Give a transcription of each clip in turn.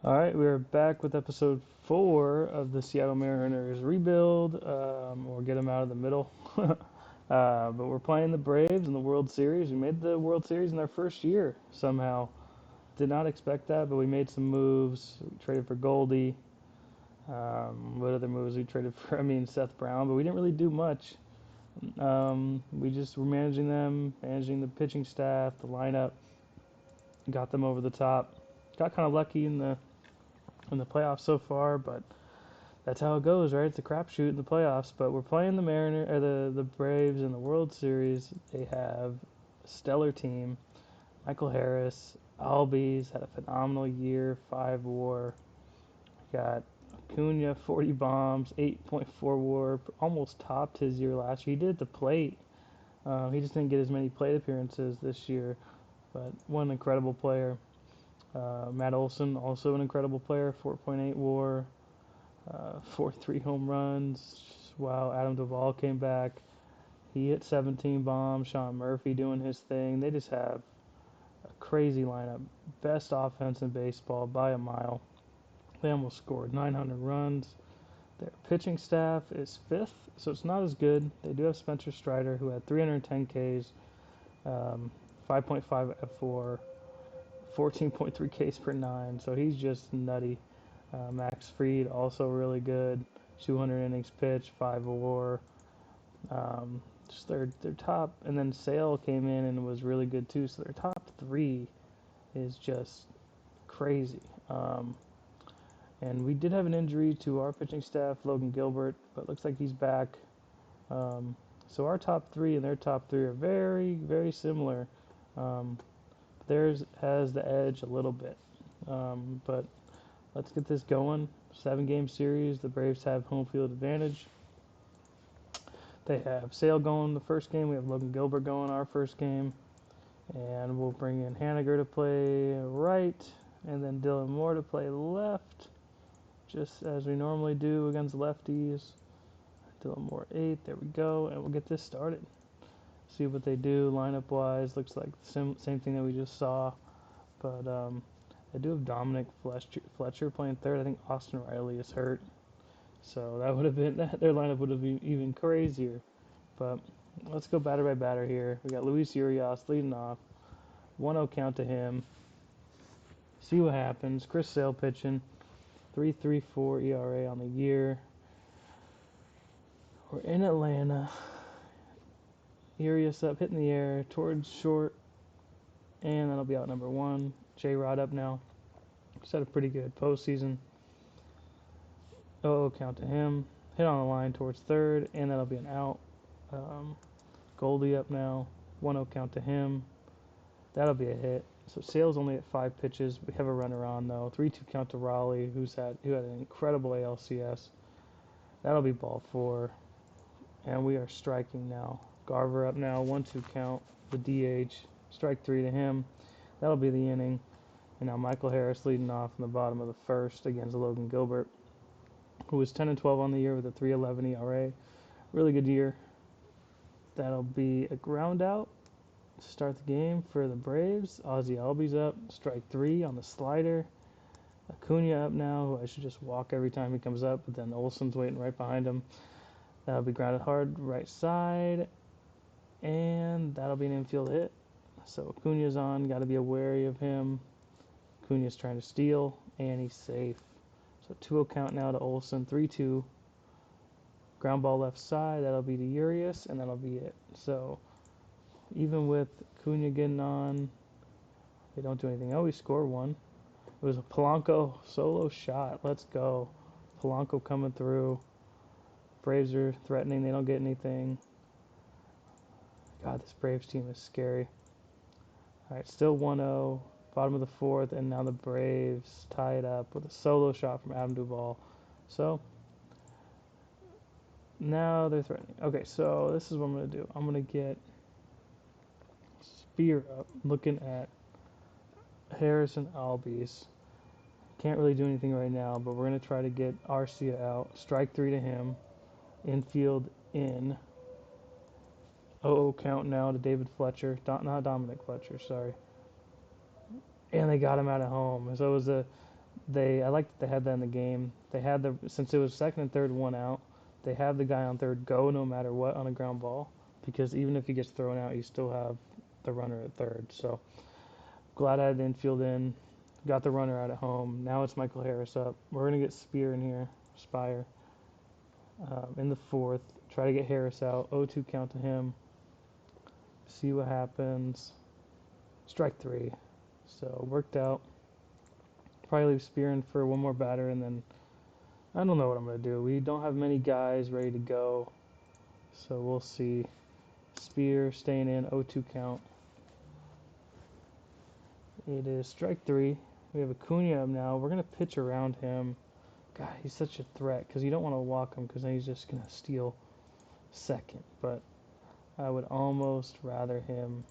All right, we are back with episode 4 of the Seattle Mariners rebuild, or get them out of the middle. But we're playing the Braves in the World Series. We made the World Series in our first year somehow. Did not expect that, but we made some moves. We traded for Goldie. What other moves we traded for? I mean, Seth Brown, but we didn't really do much. We just were managing them, managing the pitching staff, the lineup, got them over the top. Got kind of lucky in the playoffs so far, but that's how it goes, right? It's a crapshoot in the playoffs. But we're playing the Braves in the World Series. They have a stellar team. Michael Harris, Albies had a phenomenal year, 5 WAR. Got Acuna, 40 bombs, 8.4 WAR, almost topped his year last year. He did at the plate. He just didn't get as many plate appearances this year, but one incredible player. Matt Olson, also an incredible player, 4.8 WAR. 4-3 home runs. Wow, Adam Duvall came back. He hit 17 bombs. Sean Murphy doing his thing. They just have a crazy lineup. Best offense in baseball by a mile. They almost scored 900 runs. Their pitching staff is fifth, so it's not as good. They do have Spencer Strider, who had 310 Ks, 5.5 F4, 14.3 Ks per nine, so he's just nutty. Max Fried, also really good. 200 innings pitched, 5 WAR. Just their top, and then Sale came in and was really good too. So their top three is just crazy. And we did have an injury to our pitching staff, Logan Gilbert, but looks like he's back. So our top three and their top three are very, very similar. Um, Theirs has the edge a little bit. But let's get this going. 7-game series. The Braves have home field advantage. They have Sale going the first game. We have Logan Gilbert going our first game. And we'll bring in Haniger to play right. And then Dylan Moore to play left. Just as we normally do against lefties. Dylan Moore 8. There we go. And we'll get this started. See what they do lineup wise. Looks like the same thing that we just saw. But I do have Dominic Fletcher playing third. I think Austin Riley is hurt. So that would have been their lineup would have been even crazier. But let's go batter by batter here. We got Luis Urias leading off. 1-0 count to him. See what happens. Chris Sale pitching. 3.34 ERA on the year. We're in Atlanta. Urias up, hitting the air towards short. And that'll be out number 1. J-Rod up now. Just had a pretty good postseason. 0-0 count to him. Hit on the line towards third, and that'll be an out. Goldie up now. 1-0 count to him. That'll be a hit. So Sale's only at 5 pitches. We have a runner on though. 3-2 count to Raleigh, who had an incredible ALCS. That'll be ball 4. And we are striking now. Garver up now. 1-2 count. The DH. Strike 3 to him. That'll be the inning. And now Michael Harris leading off in the bottom of the first against Logan Gilbert, who was 10-12 on the year with a 3.11 ERA. Really good year. That'll be a ground out to start the game for the Braves. Ozzie Albies up, strike 3 on the slider. Acuna up now, who I should just walk every time he comes up, but then Olson's waiting right behind him. That'll be grounded hard right side, and that'll be an infield hit. So Acuna's on, got to be wary of him. Acuna's trying to steal, and he's safe. So 2-0 count now to Olson, 3-2. Ground ball left side, that'll be to Urias, and that'll be it. So even with Acuna getting on, they don't do anything. Oh, we scored one. It was a Polanco solo shot. Let's go. Polanco coming through. Braves are threatening. They don't get anything. God, this Braves team is scary. All right, still 1-0. Bottom of the fourth, and now the Braves tie it up with a solo shot from Adam Duvall. So now they're threatening. Okay, so this is what I'm going to do. I'm going to get Spear up, looking at Harrison Albies. Can't really do anything right now, but we're going to try to get Arcia out. Strike 3 to him. Infield in. 0-0 count now to David Fletcher. Not Dominic Fletcher, sorry. And they got him out at home. So it was I like that they had that in the game. They had since it was second and third, one out. They have the guy on third go no matter what on a ground ball, because even if he gets thrown out, you still have the runner at third. So glad I had the infield in. Got the runner out at home. Now it's Michael Harris up. We're gonna get Spear in here, Spire, in the fourth. Try to get Harris out. 0-2 count to him. See what happens. Strike three. So worked out. Probably leave Spear in for one more batter, and then I don't know what I'm gonna do. We don't have many guys ready to go, so we'll see. Spear staying in. 0-2 count. It is strike three. We have Acuna up now. We're gonna pitch around him. God, he's such a threat because you don't want to walk him because then he's just gonna steal second. But I would almost rather him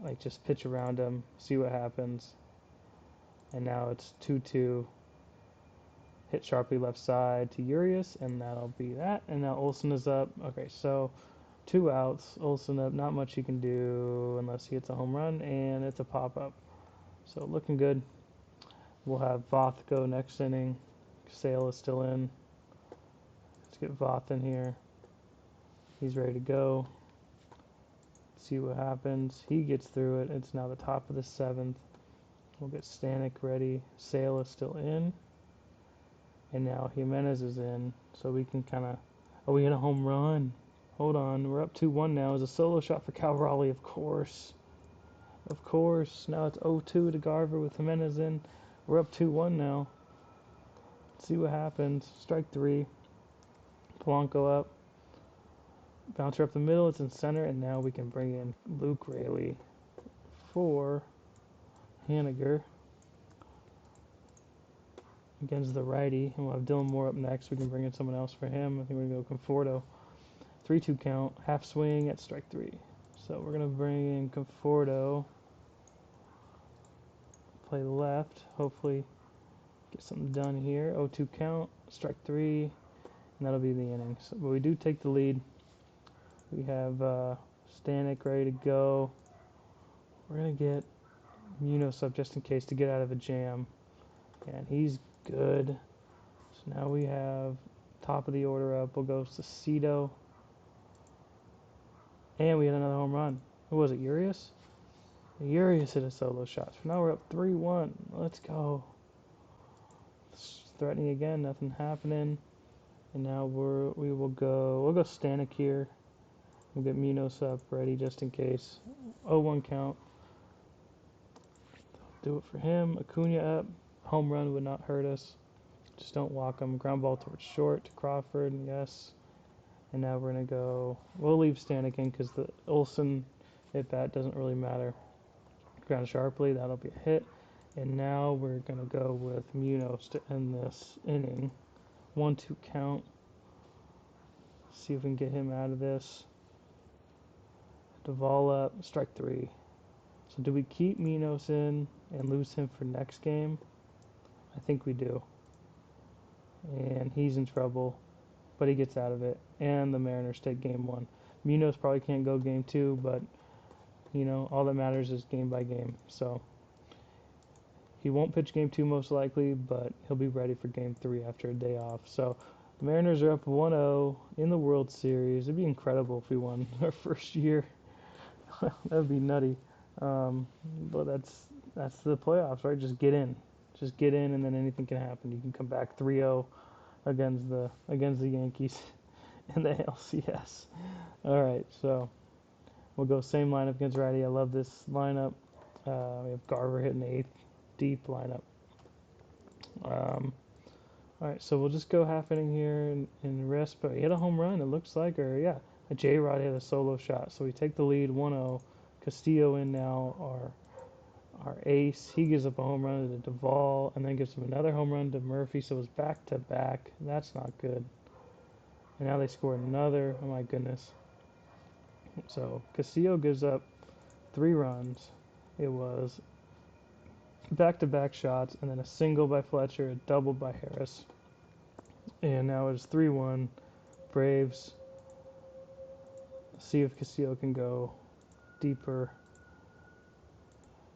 like just pitch around him, see what happens. And now it's 2-2. Hit sharply left side to Urias, and that'll be that. And now Olsen is up. Okay, so 2 outs. Olsen up. Not much he can do unless he hits a home run, and it's a pop up. So looking good. We'll have Voth go next inning. Sale is still in. Let's get Voth in here. He's ready to go. See what happens. He gets through it. It's now the top of the seventh. We'll get Stanek ready. Sale is still in. And now Jimenez is in. So we can kind of... Oh, we hit a home run. Hold on. We're up 2-1 now. It's a solo shot for Cal Raleigh, of course. Of course. Now it's 0-2 to Garver with Jimenez in. We're up 2-1 now. Let's see what happens. Strike three. Polanco up. Bouncer up the middle. It's in center. And now we can bring in Luke Raley for Haniger against the righty. And we'll have Dylan Moore up next. We can bring in someone else for him. I think we're going to go Conforto. 3-2 count. Half swing at strike three. So we're going to bring in Conforto. Play left. Hopefully get something done here. 0-2 count. Strike three. And that'll be the inning. So, but we do take the lead. We have Stanek ready to go. We're going to get Munoz up just in case to get out of a jam. And he's good. So now we have top of the order up. We'll go Cito. And we had another home run. Who was it, Urias? Urias hit a solo shot. So now we're up 3-1. Let's go. Threatening again, nothing happening. And now we'll go Stanek here. We'll get Munoz up ready just in case. 0-1 count. Do it for him. Acuna up. Home run would not hurt us. Just don't walk him. Ground ball towards short to Crawford. Yes. And now we're going to go. We'll leave Stanek in because the Olsen at bat doesn't really matter. Ground sharply. That'll be a hit. And now we're going to go with Munoz to end this inning. 1-2 count. See if we can get him out of this. Duvall up. Strike three. So do we keep Munoz in and lose him for next game? I think we do. And he's in trouble, but he gets out of it. And the Mariners take game one. Munoz probably can't go game two, but, you know, all that matters is game by game. So he won't pitch game two most likely, but he'll be ready for game three after a day off. So the Mariners are up 1-0 in the World Series. It'd be incredible if we won our first year. That would be nutty. But that's the playoffs, right? Just get in. Just get in, and then anything can happen. You can come back 3-0 against the Yankees in the ALCS. All right, so we'll go same lineup against righty. I love this lineup. We have Garver hitting the eighth, deep lineup. All right, so we'll just go half inning here and rest. But he hit a home run, it looks like, or yeah, a J-Rod hit a solo shot. So we take the lead 1-0. Castillo in now, our ace. He gives up a home run to Duvall and then gives him another home run to Murphy. So it was back to back. That's not good. And now they score another. Oh my goodness. So Castillo gives up 3 runs. It was back-to-back shots and then a single by Fletcher, a double by Harris. And now it's 3-1. Braves. See if Castillo can go deeper.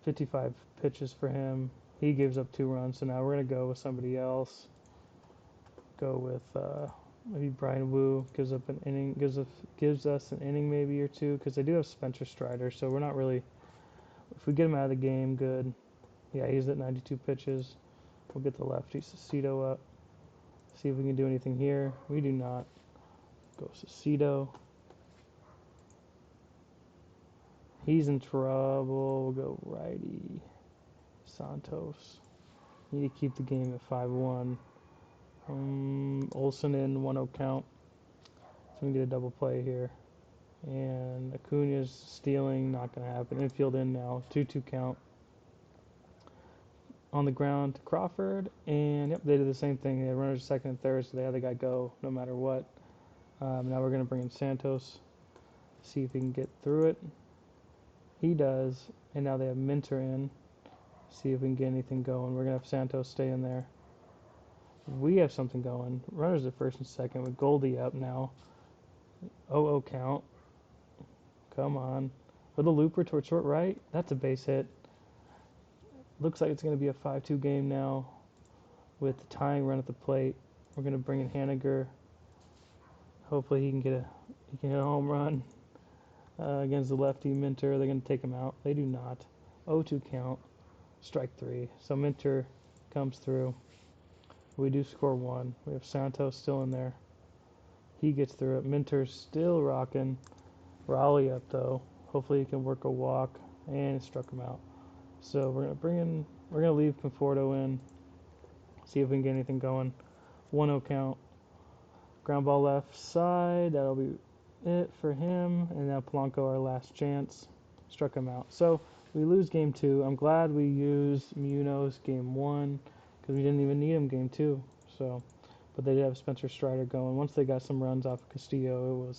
55 pitches for him. He gives up 2 runs, so now we're going to go with somebody else. Go with maybe Brian Wu, gives up an inning, gives us an inning maybe or two, because they do have Spencer Strider, so we're not really, if we get him out of the game, good. Yeah, he's at 92 pitches. We'll get the lefty Cecedo up. See if we can do anything here. We do not. Go Cecedo. He's in trouble. We'll go righty Santos. Need to keep the game at 5-1. Olsen in 1-0 count. So we can get a double play here. And Acuna's stealing, not going to happen. Infield in now, 2-2 count. On the ground to Crawford, and yep, they did the same thing. They had runners second and third, so they had the guy go no matter what. Now we're going to bring in Santos, see if he can get through it. He does, and now they have Minter in. See if we can get anything going. We're going to have Santos stay in there. We have something going. Runners at first and second with Goldie up now. 0-0 count. Come on. Little looper towards short right. That's a base hit. Looks like it's going to be a 5-2 game now with the tying run at the plate. We're going to bring in Haniger. Hopefully he can hit a home run against the lefty Minter. They're going to take him out. They do not. 0-2 count. Strike 3. So Minter comes through. We do score 1. We have Santos still in there. He gets through it. Minter's still rocking. Raleigh up though. Hopefully he can work a walk, and struck him out. So we're gonna leave Conforto in, see if we can get anything going. 1-0 count. Ground ball left side. That'll be it for him. And now Polanco, our last chance, struck him out. So we lose game 2. I'm glad we used Munoz game 1 because we didn't even need him game 2. So, but they did have Spencer Strider going. Once they got some runs off of Castillo,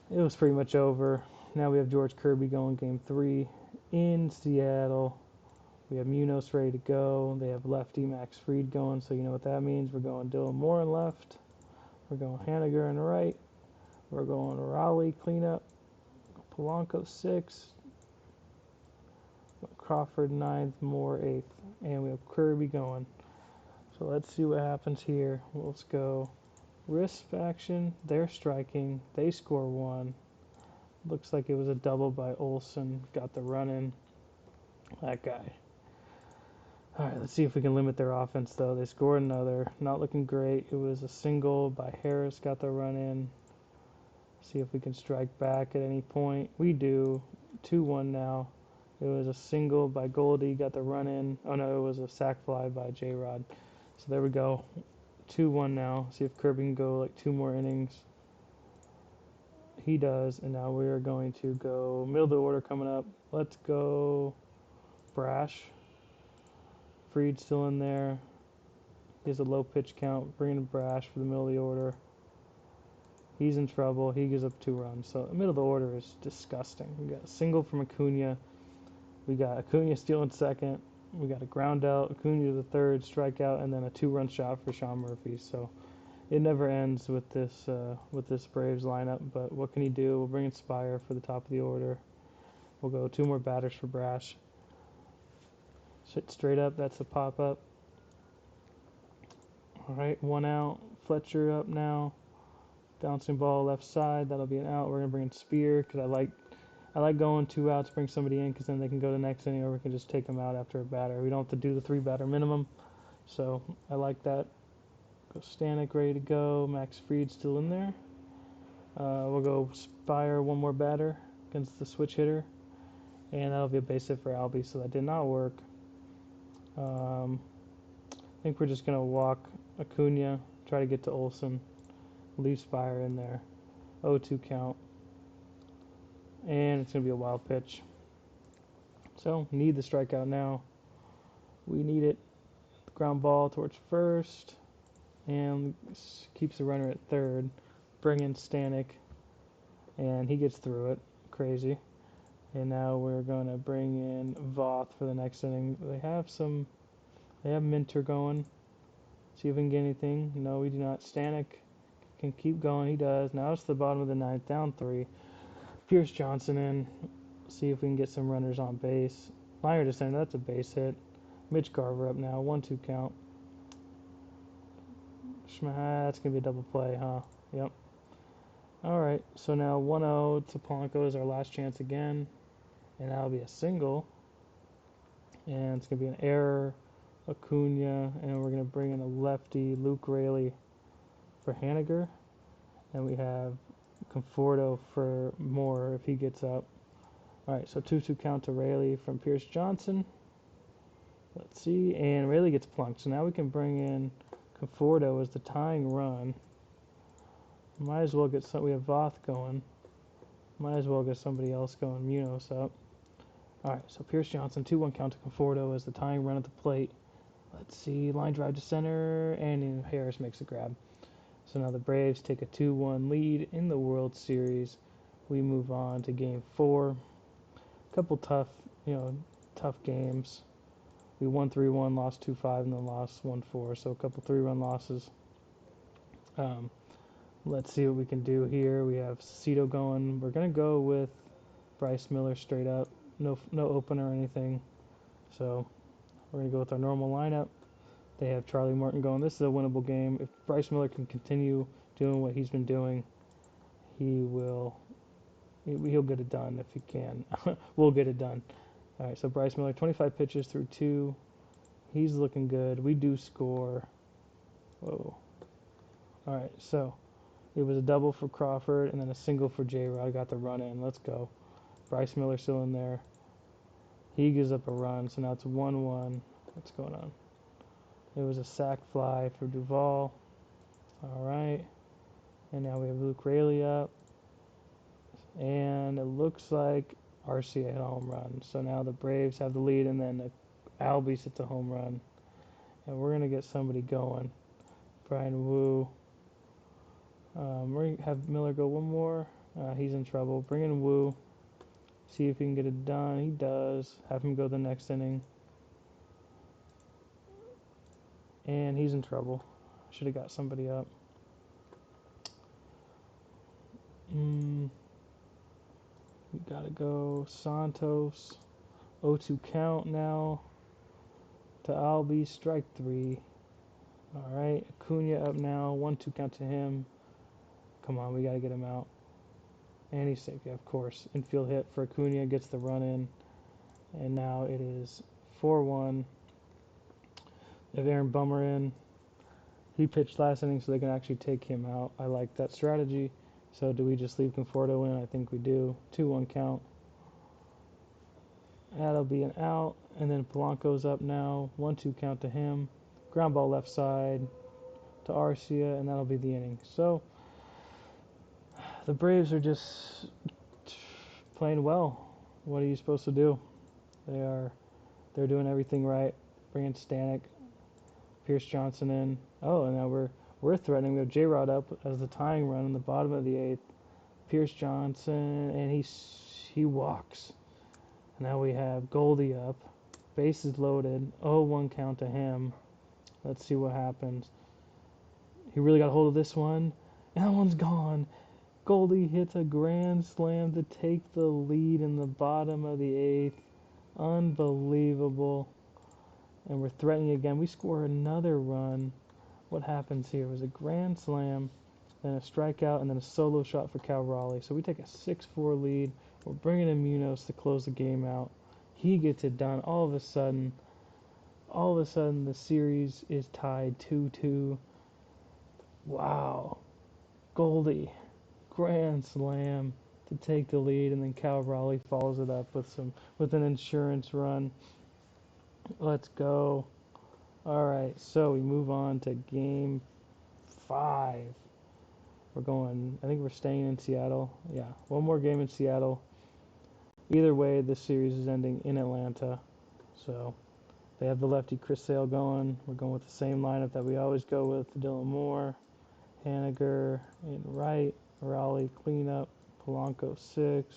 it was pretty much over. Now we have George Kirby going game 3 in Seattle. We have Munoz ready to go. They have lefty Max Fried going, so you know what that means. We're going Dylan Moore in left. We're going Haniger in right. We're going Raleigh cleanup. Polanco 6. Crawford 9th, Moore 8th. And we have Kirby going. So let's see what happens here. Let's go. Wrist action. They're striking. They score 1. Looks like it was a double by Olsen. Got the run in. That guy. All right, let's see if we can limit their offense, though. They scored another. Not looking great. It was a single by Harris. Got the run in. See if we can strike back at any point. We do. 2-1 now. It was a single by Goldie. Got the run in. Oh, no, it was a sac fly by J-Rod. So there we go. 2-1 now. See if Kirby can go like 2 more innings. He does, and now we're going to go middle of the order coming up. Let's go Brash. Fried still in there. He has a low pitch count. Bringing Brash for the middle of the order. He's in trouble. He gives up 2 runs. So the middle of the order is disgusting. We got a single from Acuna. We got Acuna stealing second. We got a ground out. Acuna to the third, strikeout, and then a 2-run shot for Sean Murphy. So it never ends with this Braves lineup, but what can he do? We'll bring in Spire for the top of the order. We'll go 2 more batters for Brash. Sit straight up, that's a pop-up. All right, 1 out. Fletcher up now. Bouncing ball left side, that'll be an out. We're going to bring in Spear because I like going 2 outs, bring somebody in because then they can go to the next inning, or we can just take them out after a batter. We don't have to do the 3-batter minimum, so I like that. Go Stanek ready to go. Max Fried still in there. We'll go Spire 1 more batter against the switch hitter. And that'll be a base hit for Albie, so that did not work. I think we're just going to walk Acuna, try to get to Olsen, leave Spire in there. 0-2 count. And it's going to be a wild pitch. So, need the strikeout now. We need it. Ground ball towards first. And keeps the runner at third. Bring in Stanek, and he gets through it. Crazy. And now we're going to bring in Voth for the next inning. They have Minter going. See if we can get anything. No, we do not. Stanek can keep going. He does. Now it's the bottom of the 9th, down 3. Pierce Johnson in. See if we can get some runners on base. Meyer to center. That's a base hit. Mitch Garver up now, 1-2 count. That's going to be a double play, huh? Yep. All right, so now 1-0 to Polanco is our last chance again, and that'll be a single, and it's going to be an error, Acuna, and we're going to bring in a lefty, Luke Raley, for Haniger, and we have Conforto for Moore if he gets up. All right, so 2-2 count to Raley from Pierce Johnson. Let's see, and Raley gets plunked, so now we can bring in Conforto as the tying run. Might as well get some. We have Voth going. Might as well get somebody else going. Munoz up. All right, so Pierce Johnson, 2-1 count to Conforto as the tying run at the plate. Let's see, line drive to center, and Harris makes a grab. So now the Braves take a 2-1 lead in the World Series. We move on to Game 4. A couple tough games. We won 3-1, lost 2-5, and then lost 1-4. So a couple 3-run losses. Let's see what we can do here. We have Cito going. We're gonna go with Bryce Miller straight up. No opener or anything. So we're gonna go with our normal lineup. They have Charlie Morton going. This is a winnable game. If Bryce Miller can continue doing what he's been doing, he'll get it done if he can. We'll get it done. All right, so Bryce Miller, 25 pitches through 2. He's looking good. We do score. Whoa. All right, so it was a double for Crawford and then a single for J-Rod. Got the run in. Let's go. Bryce Miller still in there. He gives up a run, so now it's 1-1. What's going on? It was a sac fly for Duvall. All right. And now we have Luke Raley up. And it looks like Arcia hit a home run. So now the Braves have the lead, and then Albies hits a home run. And we're going to get somebody going. Brian Wu. We're going to have Miller go one more. He's in trouble. Bring in Wu. See if he can get it done. He does. Have him go the next inning. And he's in trouble. Should have got somebody up. We gotta go Santos. 0-2 count now to Albie. Strike 3. All right. Acuna up now. 1-2 count to him. Come on, we gotta get him out. And he's safe. Yeah, of course. Infield hit for Acuna. Gets the run in. And now it is 4-1. They have Aaron Bummer in. He pitched last inning, so they can actually take him out. I like that strategy. So do we just leave Conforto in? I think we do. 2-1 count. That'll be an out. And then Polanco's up now. 1-2 count to him. Ground ball left side to Arcia, and that'll be the inning. So the Braves are just playing well. What are you supposed to do? They're doing everything right. Bringing Stanek, Pierce Johnson in. Oh, and now we're threatening. We have J-Rod up as the tying run in the bottom of the 8th. Pierce Johnson, and he walks. Now we have Goldie up. Bases loaded. 0-1 count to him. Let's see what happens. He really got a hold of this one. And that one's gone. Goldie hits a grand slam to take the lead in the bottom of the 8th. Unbelievable. And we're threatening again. We score another run. What happens here? It was a grand slam, then a strikeout, and then a solo shot for Cal Raleigh. So we take a 6-4 lead. We're bringing in Munoz to close the game out. He gets it done. All of a sudden, the series is tied 2-2. Wow. Goldie, grand slam to take the lead, and then Cal Raleigh follows it up with an insurance run. Let's go. All right, so we move on to Game 5. I think we're staying in Seattle. Yeah, one more game in Seattle. Either way, this series is ending in Atlanta. So they have the lefty Chris Sale going. We're going with the same lineup that we always go with. Dylan Moore, Haniger in right, Raleigh cleanup, Polanco 6,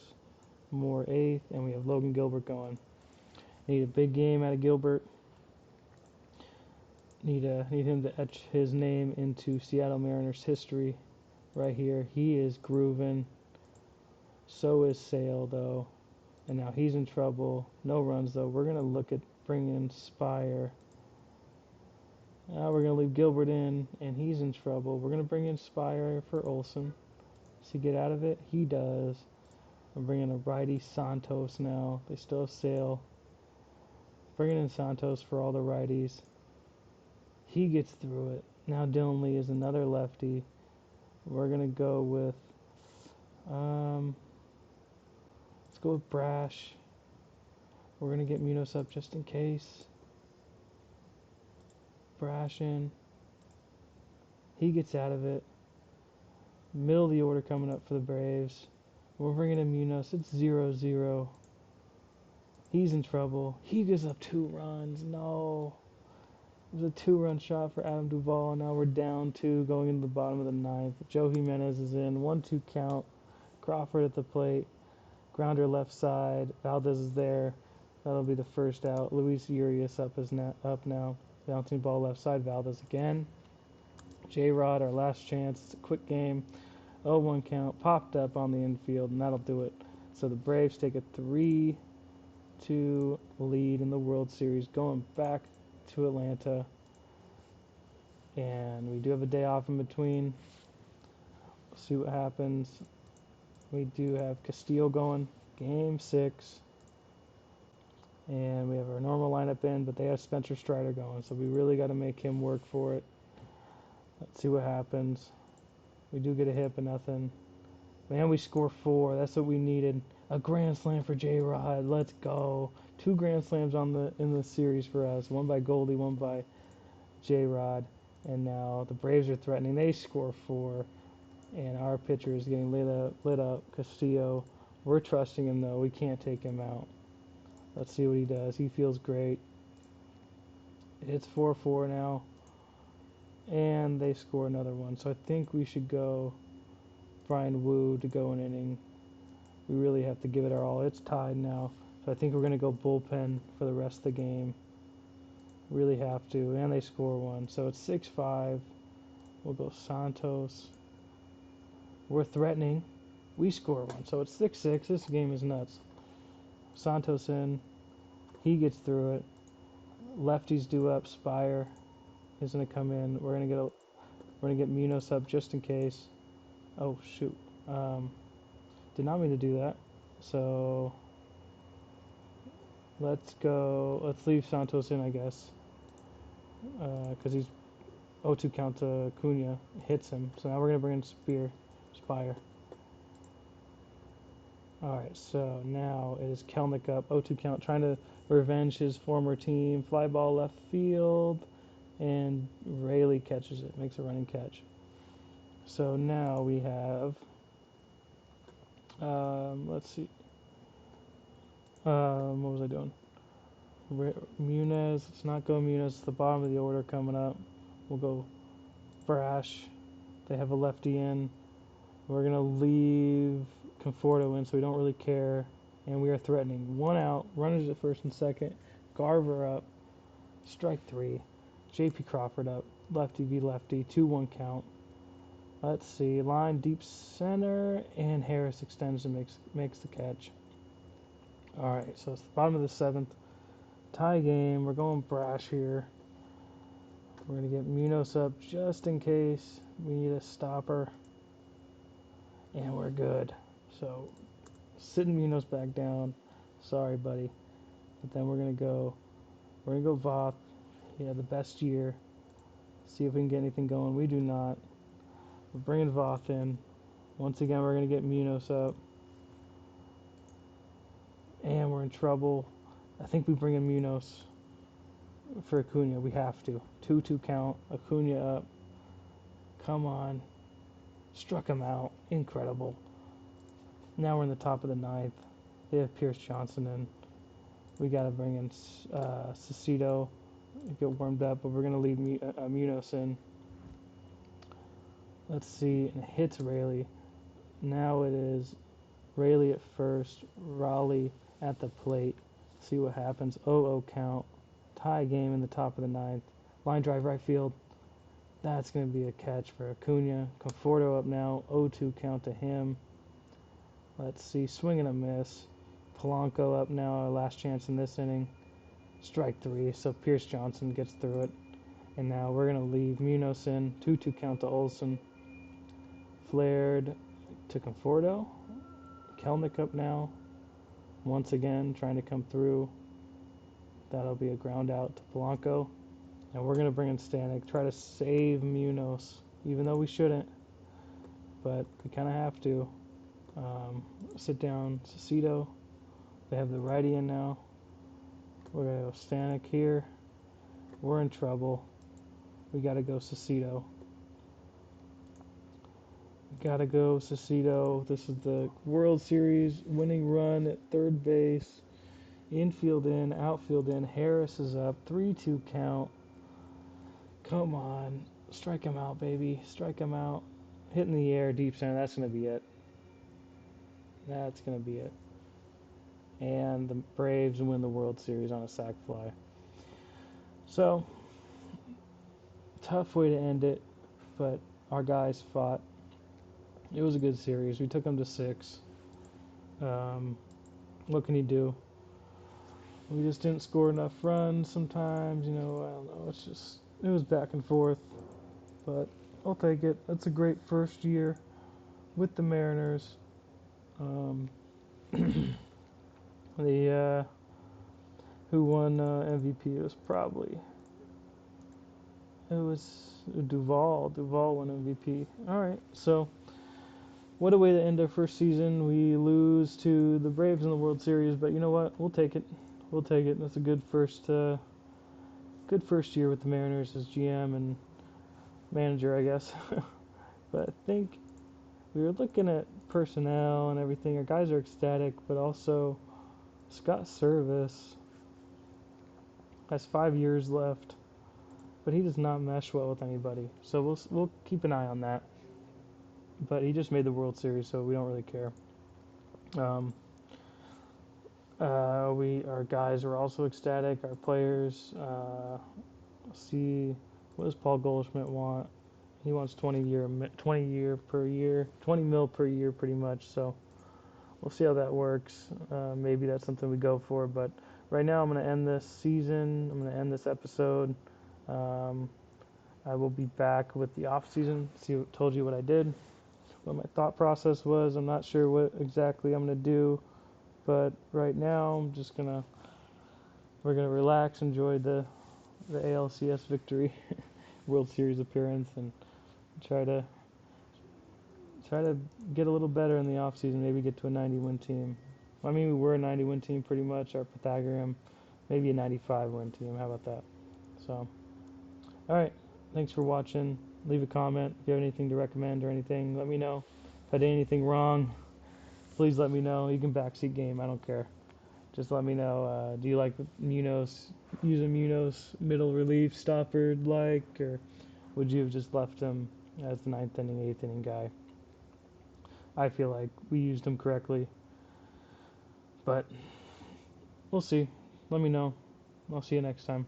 Moore 8th, and we have Logan Gilbert going. Need a big game out of Gilbert. Need him to etch his name into Seattle Mariners history right here. He is grooving. So is Sale, though. And now he's in trouble. No runs, though. We're going to look at bring in Spire. Now we're going to leave Gilbert in, and he's in trouble. We're going to bring in Spire for Olsen. Does he get out of it? He does. I'm bringing a righty Santos now. They still have Sale. Bringing in Santos for all the righties. He gets through it. Now Dylan Lee is another lefty. We're going to go with, let's go with Brash. We're going to get Munoz up just in case. Brash in. He gets out of it. Middle of the order coming up for the Braves. We're bringing in Munoz. It's 0-0. He's in trouble. He gives up 2 runs. No. It was a 2-run shot for Adam Duvall. Now we're down 2 going into the bottom of the 9th. Joe Jimenez is in. 1-2 count. Crawford at the plate. Grounder left side. Valdez is there. That'll be the first out. Luis Urias up now. Bouncing ball left side. Valdez again. J-Rod, our last chance. It's a quick game. 0-1 count. Popped up on the infield, and that'll do it. So the Braves take a 3-2 lead in the World Series, going back to Atlanta. And we do have a day off in between. We'll see what happens. We do have Castillo going, game 6. And we have our normal lineup in, but they have Spencer Strider going, so we really got to make him work for it. Let's see what happens. We do get a hit, but nothing. Man, we score 4. That's what we needed. A grand slam for J-Rod. Let's go. 2 grand slams in the series for us. One by Goldie, one by J-Rod. And now the Braves are threatening. They score 4. And our pitcher is getting lit up. Castillo. We're trusting him, though. We can't take him out. Let's see what he does. He feels great. It's 4-4 now. And they score another one. So I think we should go Brian Wu to go an inning. We really have to give it our all. It's tied now. So I think we're going to go bullpen for the rest of the game. Really have to. And they score 1. So it's 6-5. We'll go Santos. We're threatening. We score 1. So it's 6-6. This game is nuts. Santos in. He gets through it. Lefties due up. Spire is going to come in. We're going to get Munoz up just in case. Oh shoot. Did not mean to do that. So let's leave Santos in, I guess. Because he's 0-2 count to Cunha. Hits him. So now we're going to bring in Spire. Alright, so now it is Kelnick up. 0-2 count, trying to revenge his former team. Fly ball left field. And Rayleigh catches it. Makes a running catch. So now we have, let's see, what was I doing? Munez, let's not go Munez, it's the bottom of the order coming up. We'll go Brash. They have a lefty in. We're going to leave Conforto in, so we don't really care. And we are threatening. 1 out, runners at first and second. Garver up, strike 3. J.P. Crawford up, lefty v lefty, 2-1 count. Let's see, line deep center, and Harris extends and makes the catch. Alright, so it's the bottom of the 7th. Tie game. We're going Brash here. We're going to get Munoz up just in case we need a stopper. And we're good. So, sitting Munoz back down. Sorry, buddy. But then we're going to go Voth. He had the best year. See if we can get anything going. We do not. We're bringing Voth in. Once again, we're going to get Munoz up. And we're in trouble. I think we bring in Munoz for Acuna. We have to. 2-2 count. Acuna up. Come on. Struck him out. Incredible. Now we're in the top of the 9th. They have Pierce Johnson in. We got to bring in Cicito. Get warmed up, but we're going to leave Munoz in. Let's see. And it hits Rayleigh. Now it is Rayleigh at first. Raleigh at the plate. See what happens. 0-0 count. Tie game in the top of the 9th. Line drive right field. That's going to be a catch for Acuna. Conforto up now. 0-2 count to him. Let's see. Swing and a miss. Polanco up now. Our last chance in this inning. strike three, so Pierce Johnson gets through it. And now we're going to leave Munoz in, 2-2 count to Olson. Flared to Conforto. Kelnick up now, once again trying to come through. That'll be a ground out to Polanco. And we're going to bring in Stanek, try to save Munoz, even though we shouldn't. But we kind of have to. Sit down Cecito. They have the righty in now. We're going to go Stanek here. We're in trouble. We got to go Cecito. Gotta go Cecito. This is the World Series winning run at third base. Infield in, outfield in. Harris is up. 3-2 count. Come on. Strike him out, baby. Strike him out. Hit in the air, deep center. That's going to be it. That's going to be it. And the Braves win the World Series on a sac fly. So, tough way to end it, but our guys fought. It was a good series. We took them to 6. What can you do? We just didn't score enough runs sometimes, I don't know. It was back and forth, but I'll take it. That's a great first year with the Mariners. Who won MVP? It was Duvall. Duvall won MVP. All right, so what a way to end our first season. We lose to the Braves in the World Series, but you know what? We'll take it. We'll take it. That's a good first year with the Mariners as GM and manager, I guess. But I think we were looking at personnel and everything. Our guys are ecstatic, but also Scott Service has 5 years left, but he does not mesh well with anybody. So we'll keep an eye on that. But he just made the World Series, so we don't really care. Our guys are also ecstatic. Our players. See, what does Paul Goldschmidt want? He wants 20 mil per year, pretty much. So we'll see how that works. Maybe that's something we go for. But right now, I'm going to end this season. I'm going to end this episode. I will be back with the off season. Told you what I did, what my thought process was. I'm not sure what exactly I'm going to do. But right now, we're gonna relax, enjoy the ALCS victory, World Series appearance, and try to get a little better in the off season. Maybe get to a 90-win team. I mean, we were a 90-win team pretty much. Our Pythagorean, maybe a 95-win team. How about that? So, all right. Thanks for watching. Leave a comment if you have anything to recommend or anything. Let me know. If I did anything wrong, please let me know. You can backseat game. I don't care. Just let me know. Do you like using Munoz middle relief stopper or would you have just left him as the 9th inning, 8th inning guy? I feel like we used him correctly, but we'll see. Let me know. I'll see you next time.